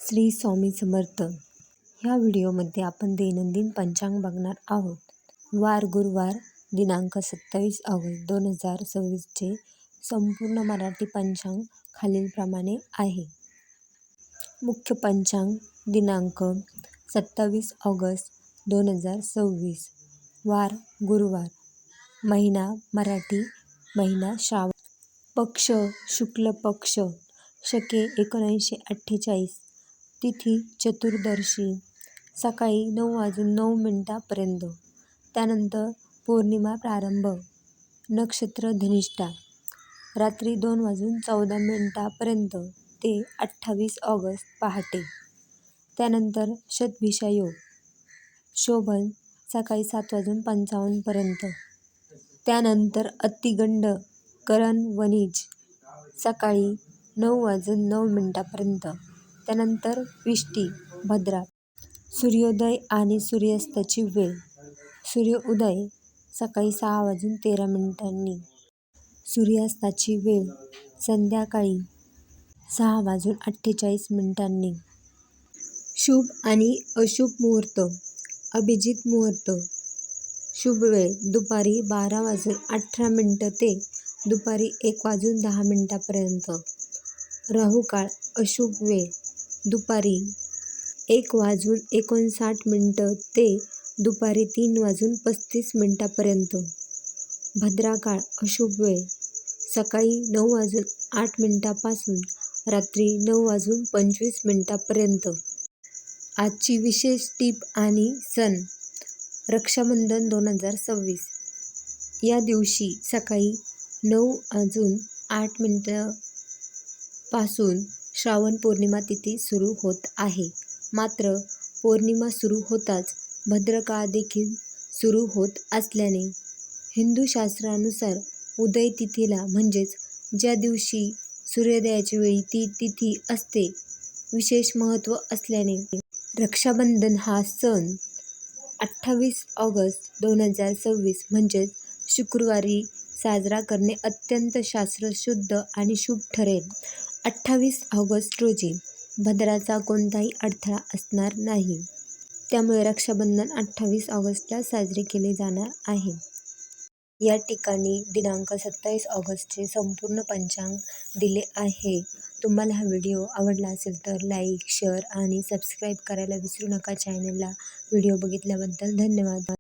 श्री स्वामी समर्थ. ह्या व्हिडिओमध्ये आपण दैनंदिन पंचांग बघणार आहोत. वार गुरुवार दिनांक 27 ऑगस्ट 2026चे संपूर्ण मराठी पंचांग खालीलप्रमाणे आहे. मुख्य पंचांग दिनांक 27 ऑगस्ट 2026. वार गुरुवार. महिना मराठी महिना श्रावण. पक्ष शुक्ल पक्ष. शके 1948. तिथी चतुर्दशी. सकाळी 9:09 पर्यंत. त्यानंतर पौर्णिमा प्रारंभ. नक्षत्र धनिष्ठा. रात्री 2:14 पर्यंत ते 28 ऑगस्ट पहाटे. त्यानंतर शतभिषा योग. शोभन सकाळी 7:55 पर्यंत. त्यानंतर अतिगंड करण वणिज सकाळी 9:09 पर्यंत. त्यानंतर विष्टी भद्रा. सूर्योदय आणि सूर्यास्ताची वेळ. सूर्योदय सकाळी 6:13. सूर्यास्ताची वेळ संध्याकाळी 6:48. शुभ आणि अशुभ मुहूर्त. अभिजित मुहूर्त. शुभ वेळ दुपारी 12:18 ते दुपारी 1:10 पर्यंत. राहू काळ. अशुभ वेळ दुपारी 1:59 ते दुपारी 3:35 पर्यंत. भद्रा काळ. अशुभ वेळ सकाळी 9:08 पासून रात्री 9:25 पर्यंत. आजची विशेष टीप आणि सण. रक्षाबंधन 2026. या दिवशी सकाळी 9:08 पासून श्रावण पौर्णिमा तिथी सुरू होत आहे. मात्र पौर्णिमा सुरू होताच भद्रकाळ देखील सुरू होत असल्याने हिंदू शास्त्रानुसार उदय तिथीला म्हणजेच ज्या दिवशी सूर्योदयाच्या वेळी ती तिथी असते विशेष महत्त्व असल्याने रक्षाबंधन हा सण 28 ऑगस्ट 2026 म्हणजेच शुक्रवारी साजरा करणे अत्यंत शास्त्रशुद्ध आणि शुभ ठरेल. 28 ऑगस्ट रोजी भद्राचा कोणताही अडथळा असणार नाही. त्यामुळे रक्षाबंधन 28 ऑगस्टला साजरे केले जाणार आहे. या ठिकाणी दिनांक 27 ऑगस्टचे संपूर्ण पंचांग दिले आहे. तुम्हाला हा व्हिडिओ आवडला असेल तर लाईक, शेअर आणि सबस्क्राईब करायला विसरू नका चॅनलला. व्हिडिओ बघितल्याबद्दल धन्यवाद.